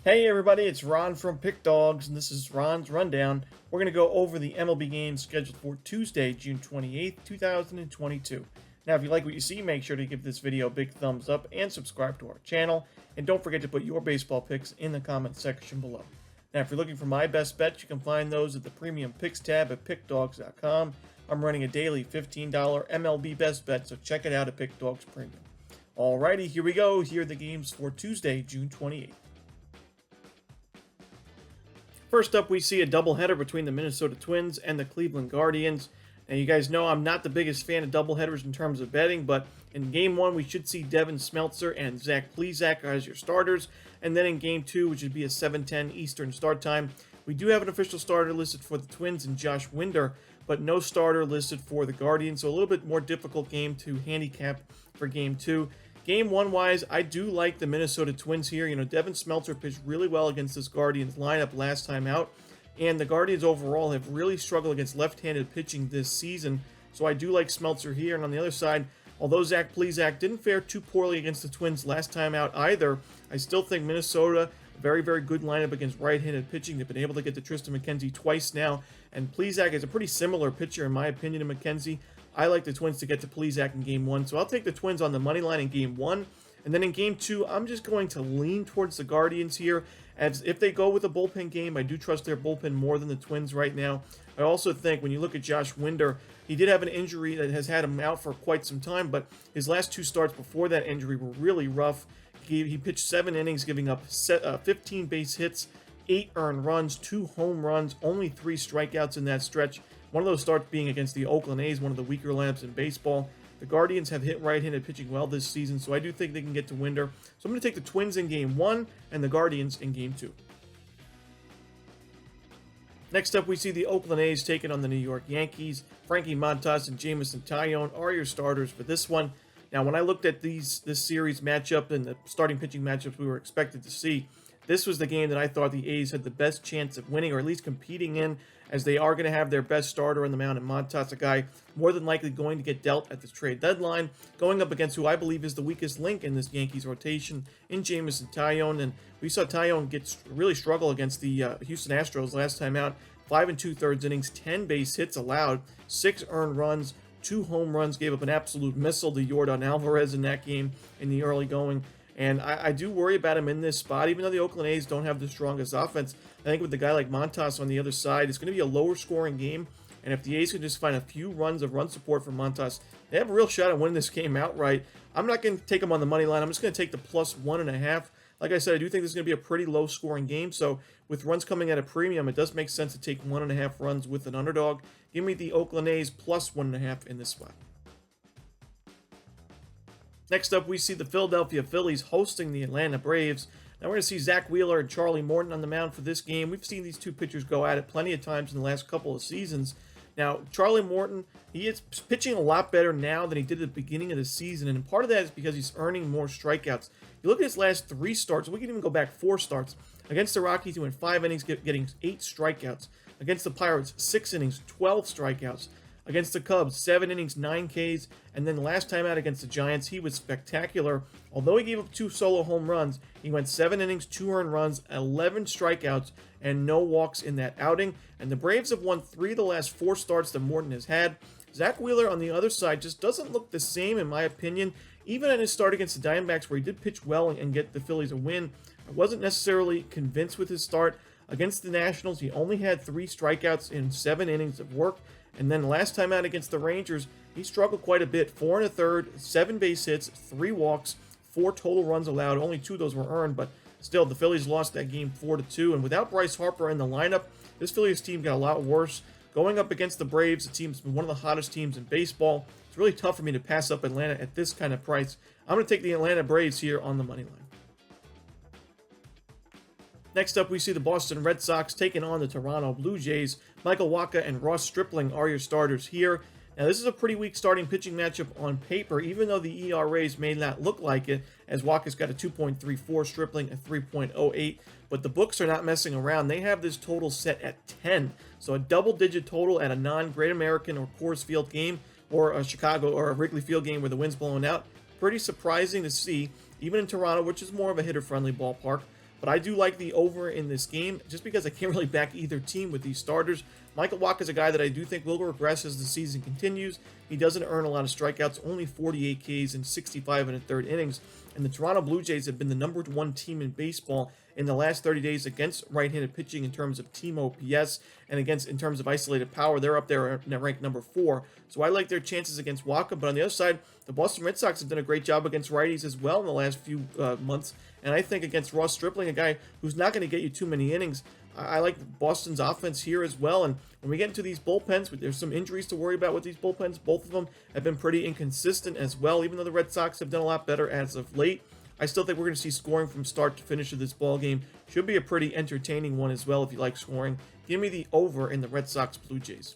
Hey everybody, it's Ron from Pick Dawgz, and this is Ron's Rundown. We're going to go over the MLB games scheduled for Tuesday, June 28th, 2022. Now, if you like what you see, make sure to give this video a big thumbs up and subscribe to our channel. And don't forget to put your baseball picks in the comment section below. Now, if you're looking for my best bets, you can find those at the Premium Picks tab at Pickdawgz.com. I'm running a daily $15 MLB best bet, so check it out at Pickdawgz Premium. Alrighty, here we go. Here are the games for Tuesday, June 28th. First up, we see a doubleheader between the Minnesota Twins and the Cleveland Guardians. Now, you guys know I'm not the biggest fan of doubleheaders in terms of betting, but in Game 1, we should see Devin Smeltzer and Zach Plesac as your starters. And then in Game 2, which would be a 7:10 Eastern start time, we do have an official starter listed for the Twins in Josh Winder, but no starter listed for the Guardians, so a little bit more difficult game to handicap for Game 2. Game 1-wise, I do like the Minnesota Twins here. You know, Devin Smeltzer pitched really well against this Guardians lineup last time out, and the Guardians overall have really struggled against left-handed pitching this season, so I do like Smeltzer here. And on the other side, although Zach Plesac didn't fare too poorly against the Twins last time out either, I still think Minnesota, very, very good lineup against right-handed pitching. They've been able to get to Tristan McKenzie twice now, and Plesac is a pretty similar pitcher, in my opinion, to McKenzie. I like the Twins to get to Plesac in Game 1, so I'll take the Twins on the money line in Game 1. And then in Game 2, I'm just going to lean towards the Guardians here. As if they go with a bullpen game, I do trust their bullpen more than the Twins right now. I also think when you look at Josh Winder, he did have an injury that has had him out for quite some time, but his last two starts before that injury were really rough. He pitched 7 innings, giving up 15 base hits, 8 earned runs, 2 home runs, only 3 strikeouts in that stretch. One of those starts being against the Oakland A's, one of the weaker lineups in baseball. The Guardians have hit right-handed pitching well this season, so I do think they can get to Winder. So I'm going to take the Twins in Game 1 and the Guardians in Game 2. Next up, we see the Oakland A's taking on the New York Yankees. Frankie Montas and Jameson Taillon are your starters for this one. Now, when I looked at this series matchup and the starting pitching matchups we were expected to see, this was the game that I thought the A's had the best chance of winning, or at least competing in, as they are going to have their best starter on the mound, and Montas, a guy more than likely going to get dealt at the trade deadline, going up against who I believe is the weakest link in this Yankees rotation in Jameson Taillon. And we saw Taillon really struggle against the Houston Astros last time out. 5 2/3 innings, 10 base hits allowed, 6 earned runs, 2 home runs, gave up an absolute missile to Yordan Alvarez in that game in the early going. And I do worry about him in this spot, even though the Oakland A's don't have the strongest offense. I think with a guy like Montas on the other side, it's going to be a lower scoring game. And if the A's can just find a few runs of run support from Montas, they have a real shot at winning this game outright. I'm not going to take him on the money line. I'm just going to take the plus 1.5. Like I said, I do think this is going to be a pretty low scoring game. So with runs coming at a premium, it does make sense to take 1.5 runs with an underdog. Give me the Oakland A's plus 1.5 in this spot. Next up, we see the Philadelphia Phillies hosting the Atlanta Braves. Now we're going to see Zach Wheeler and Charlie Morton on the mound for this game. We've seen these two pitchers go at it plenty of times in the last couple of seasons. Now, Charlie Morton, he is pitching a lot better now than he did at the beginning of the season, and part of that is because he's earning more strikeouts. You look at his last 3 starts, we can even go back 4 starts. Against the Rockies, he went 5 innings, getting 8 strikeouts. Against the Pirates, 6 innings, 12 strikeouts. Against the Cubs, 7 innings, 9 Ks, and then last time out against the Giants, he was spectacular. Although he gave up 2 solo home runs, he went 7 innings, 2 earned runs, 11 strikeouts, and no walks in that outing. And the Braves have won 3 of the last 4 starts that Morton has had. Zach Wheeler on the other side just doesn't look the same, in my opinion. Even in his start against the Diamondbacks, where he did pitch well and get the Phillies a win, I wasn't necessarily convinced with his start. Against the Nationals, he only had 3 strikeouts in 7 innings of work. And then last time out against the Rangers, he struggled quite a bit. 4 1/3, 7 base hits, 3 walks, 4 total runs allowed. Only 2 of those were earned, but still, the Phillies lost that game 4-2. And without Bryce Harper in the lineup, this Phillies team got a lot worse. Going up against the Braves, the team's been one of the hottest teams in baseball. It's really tough for me to pass up Atlanta at this kind of price. I'm going to take the Atlanta Braves here on the money line. Next up, we see the Boston Red Sox taking on the Toronto Blue Jays. Michael Wacha and Ross Stripling are your starters here. Now, this is a pretty weak starting pitching matchup on paper, even though the ERAs may not look like it, as Wacha's got a 2.34, Stripling a 3.08. But the books are not messing around. They have this total set at 10. So a double-digit total at a non-Great American or Coors Field game, or a Chicago or a Wrigley Field game where the wind's blowing out. Pretty surprising to see, even in Toronto, which is more of a hitter-friendly ballpark. but I do like the over in this game just because I can't really back either team with these starters. Michael Wacha is a guy that I do think will regress as the season continues. He doesn't earn a lot of strikeouts, only 48 Ks in 65 and a third innings. And the Toronto Blue Jays have been the #1 team in baseball in the last 30 days against right-handed pitching in terms of team OPS and in terms of isolated power. They're up there ranked #4. So I like their chances against Wacha. But on the other side, the Boston Red Sox have done a great job against righties as well in the last few months. And I think against Ross Stripling, a guy who's not going to get you too many innings, I like Boston's offense here as well. And when we get into these bullpens, there's some injuries to worry about with these bullpens. Both of them have been pretty inconsistent as well, even though the Red Sox have done a lot better as of late. I still think we're going to see scoring from start to finish of this ball game. Should be a pretty entertaining one as well if you like scoring. Give me the over in the Red Sox Blue Jays.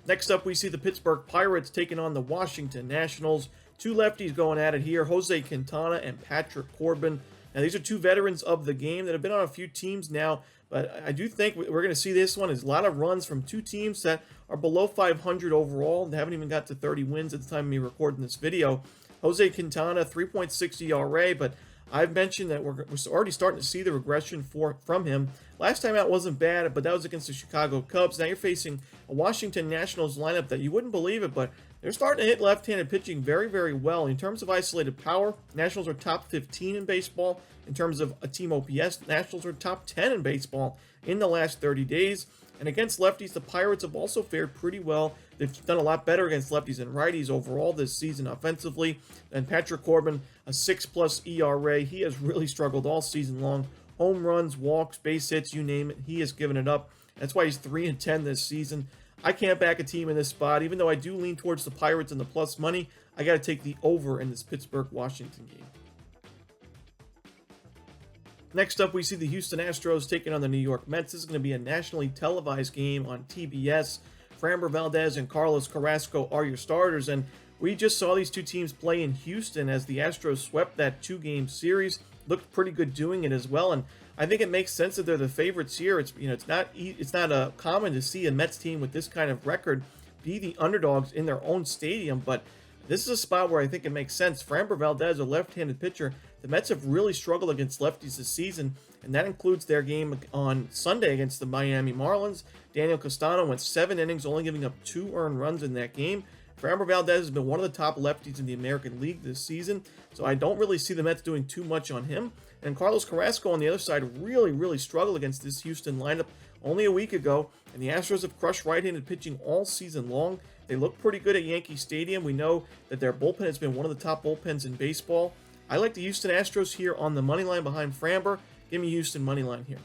Next up, we see the Pittsburgh Pirates taking on the Washington Nationals. Two lefties going at it here, Jose Quintana and Patrick Corbin. Now, these are two veterans of the game that have been on a few teams now, but I do think we're going to see this one is a lot of runs from two teams that are below 500 overall. They haven't even got to 30 wins at the time of me recording this video. Jose Quintana, 3.6 ERA, but I've mentioned that we're already starting to see the regression from him. Last time out wasn't bad, but that was against the Chicago Cubs. Now you're facing a Washington Nationals lineup that you wouldn't believe it, but they're starting to hit left-handed pitching very, very well. In terms of isolated power, Nationals are top 15 in baseball. In terms of a team OPS, Nationals are top 10 in baseball in the last 30 days. And against lefties, the Pirates have also fared pretty well. They've done a lot better against lefties and righties overall this season offensively. And Patrick Corbin, a 6+ ERA. He has really struggled all season long. Home runs, walks, base hits, you name it. He has given it up. That's why he's 3-10 this season. I can't back a team in this spot. Even though I do lean towards the Pirates and the plus money, I got to take the over in this Pittsburgh-Washington game. Next up, we see the Houston Astros taking on the New York Mets. This is going to be a nationally televised game on TBS. Framber Valdez and Carlos Carrasco are your starters, and we just saw these two teams play in Houston as the Astros swept that 2-game series. Looked pretty good doing it as well, and I think it makes sense that they're the favorites here. It's not common to see a Mets team with this kind of record be the underdogs in their own stadium, but this is a spot where I think it makes sense. Framber Valdez, a left-handed pitcher. The Mets have really struggled against lefties this season, and that includes their game on Sunday against the Miami Marlins. Daniel Castano went 7 innings, only giving up 2 earned runs in that game. Framber Valdez has been one of the top lefties in the American League this season, so I don't really see the Mets doing too much on him. And Carlos Carrasco on the other side really struggled against this Houston lineup only a week ago, and the Astros have crushed right-handed pitching all season long. They look pretty good at Yankee Stadium. We know that their bullpen has been one of the top bullpens in baseball. I like the Houston Astros here on the money line behind Framber. Give me Houston money line here.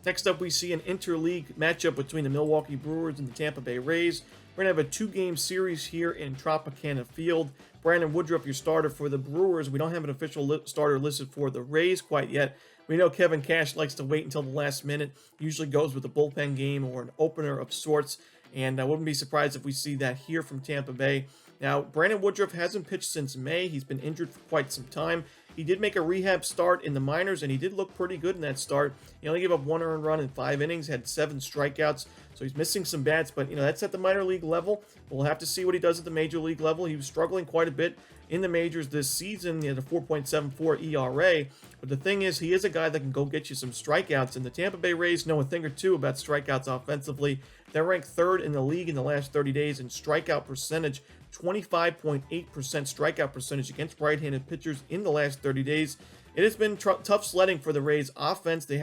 Next up, we see an interleague matchup between the Milwaukee Brewers and the Tampa Bay Rays. We're going to have a 2-game series here in Tropicana Field. Brandon Woodruff, your starter for the Brewers. We don't have an official starter listed for the Rays quite yet. We know Kevin Cash likes to wait until the last minute. Usually goes with a bullpen game or an opener of sorts. And I wouldn't be surprised if we see that here from Tampa Bay. Now, Brandon Woodruff hasn't pitched since May. He's been injured for quite some time. He did make a rehab start in the minors, and he did look pretty good in that start. He only gave up 1 earned run in 5 innings, had 7 strikeouts, so he's missing some bats, but that's at the minor league level. We'll have to see what he does at the major league level. He was struggling quite a bit in the majors this season. He had a 4.74 ERA, but the thing is, he is a guy that can go get you some strikeouts, and the Tampa Bay Rays know a thing or two about strikeouts offensively. They're ranked 3rd in the league in the last 30 days in strikeout percentage, 25.8% strikeout percentage against right-handed pitchers in the last 30 days. It has been tough sledding for the Rays offense. They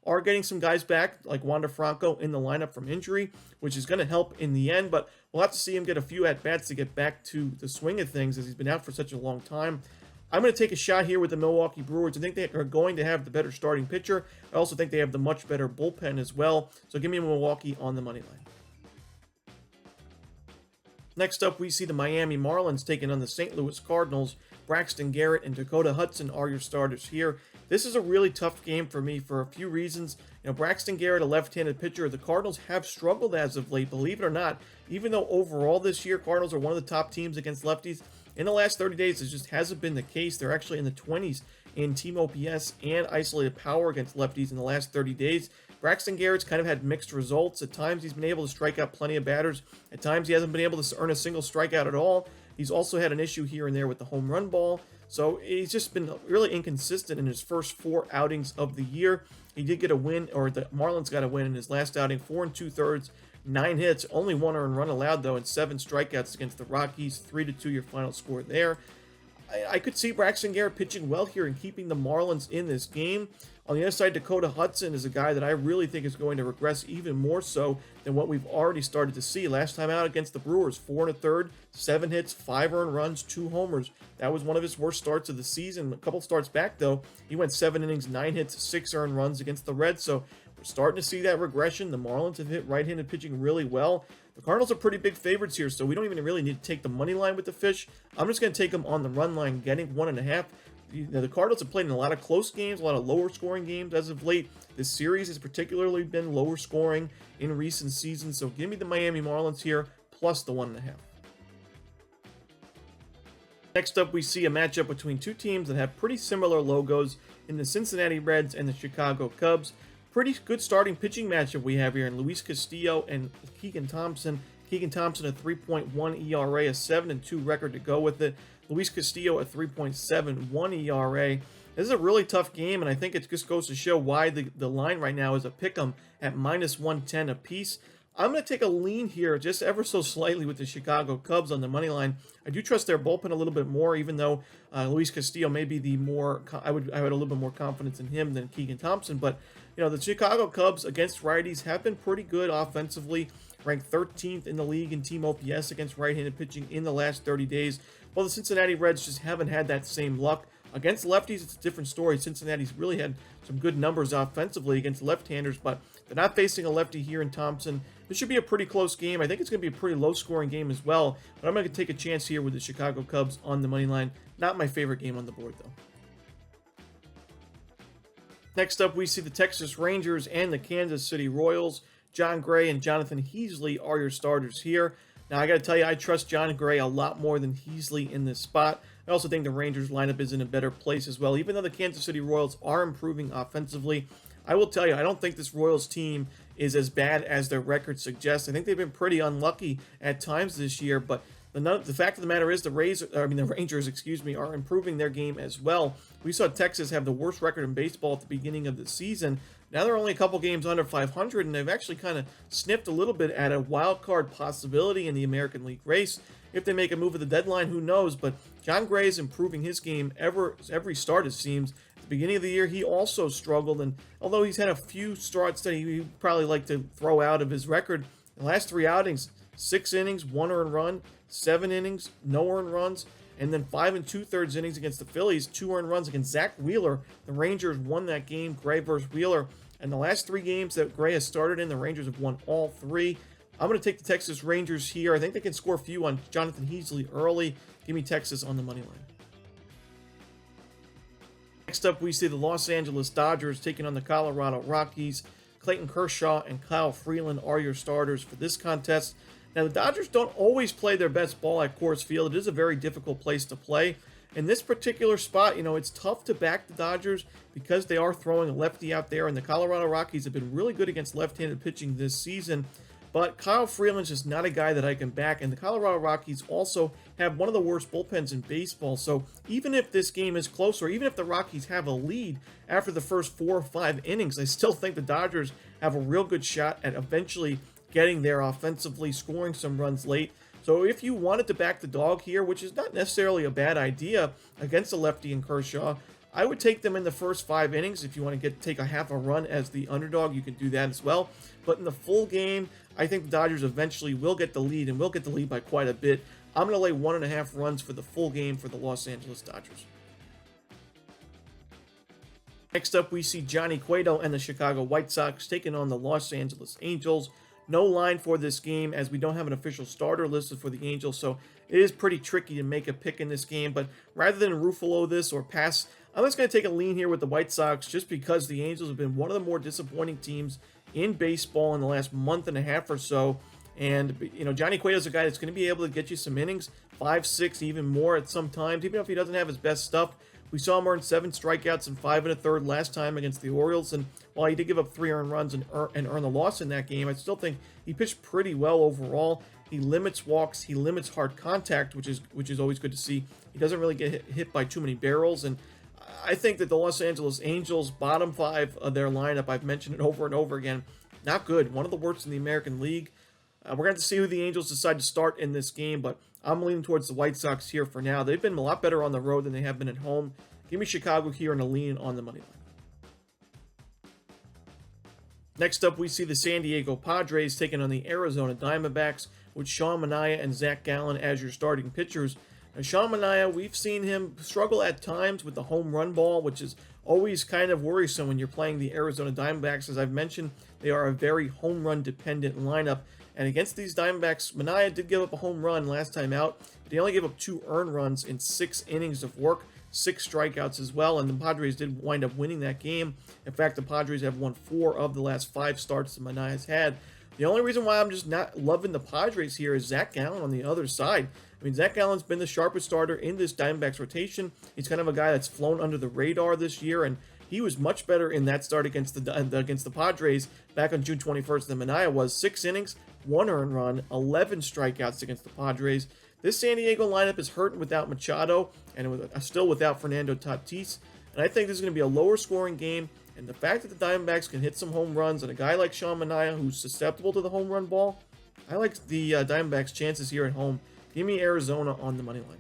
are getting some guys back, like Wander Franco, in the lineup from injury, which is going to help in the end, but we'll have to see him get a few at-bats to get back to the swing of things as he's been out for such a long time. I'm going to take a shot here with the Milwaukee Brewers. I think they are going to have the better starting pitcher. I also think they have the much better bullpen as well, so give me Milwaukee on the money line. Next up, we see the Miami Marlins taking on the St. Louis Cardinals. Braxton Garrett and Dakota Hudson are your starters here. This is a really tough game for me for a few reasons. Braxton Garrett, a left-handed pitcher, the Cardinals have struggled as of late, believe it or not. Even though overall this year, Cardinals are one of the top teams against lefties, in the last 30 days, it just hasn't been the case. They're actually in the 20s in team OPS and isolated power against lefties in the last 30 days. Braxton Garrett's kind of had mixed results. At times, he's been able to strike out plenty of batters. At times, he hasn't been able to earn a single strikeout at all. He's also had an issue here and there with the home run ball. So he's just been really inconsistent in his first 4 outings of the year. He did get a win, or the Marlins got a win in his last outing, 4 2/3, 9 hits, only 1 earned run allowed though, and 7 strikeouts against the Rockies. 3-2 your final score there. I could see Braxton Garrett pitching well here and keeping the Marlins in this game. On the other side, Dakota Hudson is a guy that I really think is going to regress even more so than what we've already started to see. Last time out against the Brewers, 4 1/3, 7 hits, 5 earned runs, 2 homers. That was one of his worst starts of the season. A couple starts back, though, he went 7 innings, 9 hits, 6 earned runs against the Reds. So we're starting to see that regression. The Marlins have hit right-handed pitching really well. The Cardinals are pretty big favorites here, so we don't even really need to take the money line with the fish. I'm just going to take them on the run line, getting 1.5. The Cardinals have played in a lot of close games, a lot of lower scoring games as of late. This series has particularly been lower scoring in recent seasons, so give me the Miami Marlins here, plus the 1.5. Next up, we see a matchup between two teams that have pretty similar logos in the Cincinnati Reds and the Chicago Cubs. Pretty good starting pitching matchup we have here in Luis Castillo and Keegan Thompson. Keegan Thompson a 3.1 ERA, a 7-2 record to go with it. Luis Castillo a 3.71 ERA. This is a really tough game, and I think it just goes to show why the line right now is a pick'em at -110 apiece. I'm going to take a lean here just ever so slightly with the Chicago Cubs on the money line. I do trust their bullpen a little bit more, even though Luis Castillo may be the more, I had a little bit more confidence in him than Keegan Thompson. But, you know, the Chicago Cubs against righties have been pretty good offensively, ranked 13th in the league in team OPS against right-handed pitching in the last 30 days. Well, the Cincinnati Reds just haven't had that same luck. Against lefties, it's a different story. Cincinnati's really had some good numbers offensively against left-handers, but they're not facing a lefty here in Thompson. This should be a pretty close game. I think it's going to be a pretty low-scoring game as well, but I'm going to take a chance here with the Chicago Cubs on the money line. Not my favorite game on the board, though. Next up, we see the Texas Rangers and the Kansas City Royals. John Gray and Jonathan Heasley are your starters here. Now, I got to tell you, I trust John Gray a lot more than Heasley in this spot. I also think the Rangers lineup is in a better place as well. Even though the Kansas City Royals are improving offensively, I will tell you, I don't think this Royals team is as bad as their record suggests. I think they've been pretty unlucky at times this year, but the fact of the matter is the Rangers, are improving their game as well. We saw Texas have the worst record in baseball at the beginning of the season. Now they're only a couple games under 500, and they've actually kind of sniffed a little bit at a wild card possibility in the American League race. If they make a move at the deadline, who knows? But John Gray is improving his game every start, it seems. At the beginning of the year, he also struggled, and although he's had a few starts that he probably like to throw out of his record, the last 3 outings, 6 innings, 1 earned run, 7 innings, no earned runs, and then 5 2/3 innings against the Phillies, 2 earned runs against Zach Wheeler. The Rangers won that game, Gray versus Wheeler. And the last 3 games that Gray has started in, the Rangers have won all 3. I'm going to take the Texas Rangers here. I think they can score a few on Jonathan Heasley early. Give me Texas on the money line. Next up, we see the Los Angeles Dodgers taking on the Colorado Rockies. Clayton Kershaw and Kyle Freeland are your starters for this contest. Now, the Dodgers don't always play their best ball at Coors Field. It is a very difficult place to play. In this particular spot, it's tough to back the Dodgers because they are throwing a lefty out there, and the Colorado Rockies have been really good against left-handed pitching this season. But Kyle Freeland's just not a guy that I can back, and the Colorado Rockies also have one of the worst bullpens in baseball. So even if this game is close, or even if the Rockies have a lead after the first 4 or 5 innings, I still think the Dodgers have a real good shot at eventually getting there offensively, scoring some runs late. So if you wanted to back the dog here, which is not necessarily a bad idea against a lefty in Kershaw, I would take them in the first 5 innings. If you want to take a half a run as the underdog, you can do that as well. But in the full game, I think the Dodgers eventually will get the lead, and will get the lead by quite a bit. I'm going to lay 1.5 runs for the full game for the Los Angeles Dodgers. Next up, we see Johnny Cueto and the Chicago White Sox taking on the Los Angeles Angels. No line for this game, as we don't have an official starter listed for the Angels, so it is pretty tricky to make a pick in this game. But rather than Ruffalo this or pass, I'm just going to take a lean here with the White Sox, just because the Angels have been one of the more disappointing teams in baseball in the last month and a half or so. And, Johnny Cueto's a guy that's going to be able to get you some innings, 5, 6, even more at some times, even if he doesn't have his best stuff. We saw him earn 7 strikeouts and 5 1/3 last time against the Orioles, and while he did give up 3 earned runs and earn the loss in that game, I still think he pitched pretty well overall. He limits walks, he limits hard contact, which is always good to see. He doesn't really get hit by too many barrels, and I think that the Los Angeles Angels, bottom 5 of their lineup, I've mentioned it over and over again, not good. One of the worst in the American League. We're going to have to see who the Angels decide to start in this game, but I'm leaning towards the White Sox here for now. They've been a lot better on the road than they have been at home. Give me Chicago here and a lean on the money line. Next up, we see the San Diego Padres taking on the Arizona Diamondbacks with Sean Manaea and Zach Gallen as your starting pitchers. Now, Sean Manaea, we've seen him struggle at times with the home run ball, which is always kind of worrisome when you're playing the Arizona Diamondbacks. As I've mentioned, they are a very home run dependent lineup. And against these Diamondbacks, Manaea did give up a home run last time out, but he only gave up 2 earned runs in 6 innings of work, 6 strikeouts as well, and the Padres did wind up winning that game. In fact, the Padres have won 4 of the last 5 starts that Manaea's had. The only reason why I'm just not loving the Padres here is Zach Gallen on the other side. I mean, Zach Gallen's been the sharpest starter in this Diamondbacks rotation. He's kind of a guy that's flown under the radar this year, and he was much better in that start against the Padres back on June 21st than Manaea was. 6 innings, 1 earned run, 11 strikeouts against the Padres. This San Diego lineup is hurting without Machado and still without Fernando Tatis, and I think this is going to be a lower scoring game. And the fact that the Diamondbacks can hit some home runs and a guy like Sean Manaea who's susceptible to the home run ball, I like the Diamondbacks' chances here at home. Give me Arizona on the money line.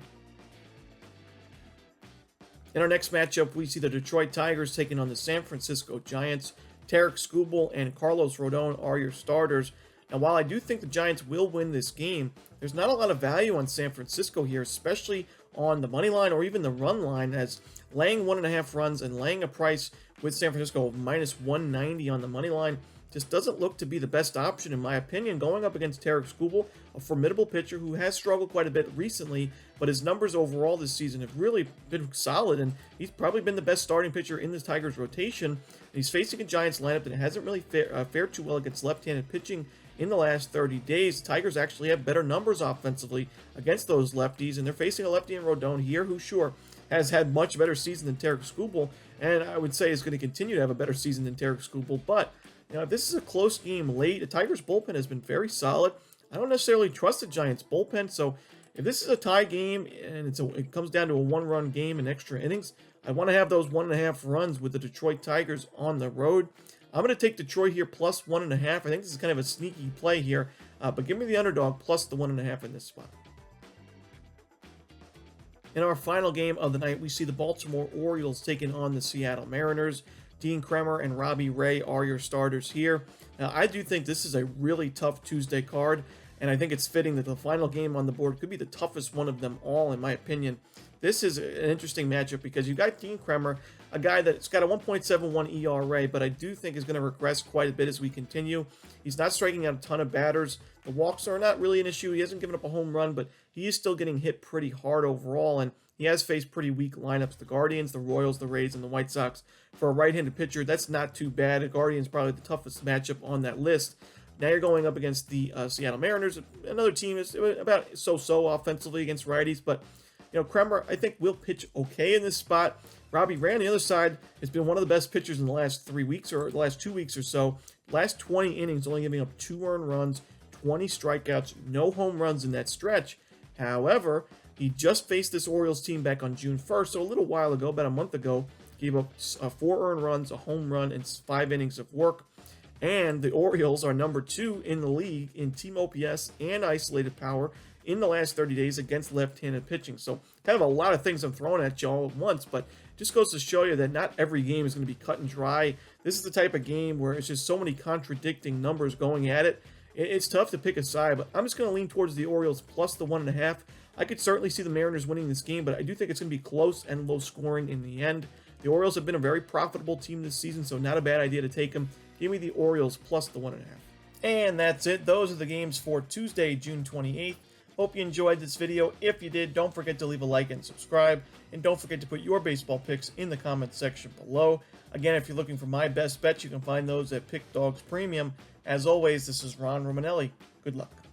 In our next matchup, we see the Detroit Tigers taking on the San Francisco Giants. Tarek Skubal and Carlos Rodon are your starters. Now, while I do think the Giants will win this game, there's not a lot of value on San Francisco here, especially on the money line or even the run line, as laying 1.5 runs and laying a price with San Francisco of minus 190 on the money line just doesn't look to be the best option, in my opinion, going up against Tarek Skubal, a formidable pitcher who has struggled quite a bit recently, but his numbers overall this season have really been solid, and he's probably been the best starting pitcher in the Tigers rotation. And he's facing a Giants lineup that hasn't really fared too well against left-handed pitching in the last 30 days. The Tigers actually have better numbers offensively against those lefties, and they're facing a lefty in Rodon here who, sure, has had much better season than Tarek Skubal, and I would say is going to continue to have a better season than Tarek Skubal. But if this is a close game late, the Tigers bullpen has been very solid. I don't necessarily trust the Giants bullpen, so if this is a tie game and it comes down to a 1-run game in extra innings, I want to have those 1.5 runs with the Detroit Tigers on the road. I'm going to take Detroit here plus 1.5. I think this is kind of a sneaky play here, but give me the underdog plus the 1.5 in this spot. In our final game of the night, we see the Baltimore Orioles taking on the Seattle Mariners. Dean Kremer and Robbie Ray are your starters here. Now, I do think this is a really tough Tuesday card, and I think it's fitting that the final game on the board could be the toughest one of them all, in my opinion. This is an interesting matchup because you got Dean Kremer, a guy that's got a 1.71 ERA, but I do think is going to regress quite a bit as we continue. He's not striking out a ton of batters. The walks are not really an issue. He hasn't given up a home run, but he is still getting hit pretty hard overall, and he has faced pretty weak lineups, the Guardians, the Royals, the Rays, and the White Sox. For a right-handed pitcher, that's not too bad. The Guardians probably the toughest matchup on that list. Now you're going up against the Seattle Mariners, another team is about so-so offensively against righties, but Kremer, I think, will pitch okay in this spot. Robbie Ray on the other side has been one of the best pitchers in the last 3 weeks or the last 2 weeks or so. Last 20 innings, only giving up 2 earned runs, 20 strikeouts, no home runs in that stretch. However, he just faced this Orioles team back on June 1st, so a little while ago, about a month ago, gave up 4 earned runs, a home run, and 5 innings of work. And the Orioles are number 2 in the league in team OPS and isolated power in the last 30 days against left-handed pitching. So kind of a lot of things I'm throwing at you all at once, but just goes to show you that not every game is going to be cut and dry. This is the type of game where it's just so many contradicting numbers going at it. It's tough to pick a side, but I'm just going to lean towards the Orioles plus the 1.5. I could certainly see the Mariners winning this game, but I do think it's going to be close and low scoring in the end. The Orioles have been a very profitable team this season, so not a bad idea to take them. Give me the Orioles plus the 1.5. And that's it. Those are the games for Tuesday, June 28th. Hope you enjoyed this video. If you did, don't forget to leave a like and subscribe. And don't forget to put your baseball picks in the comments section below. Again, if you're looking for my best bets, you can find those at Pick Dawgz Premium. As always, this is Ron Romanelli. Good luck.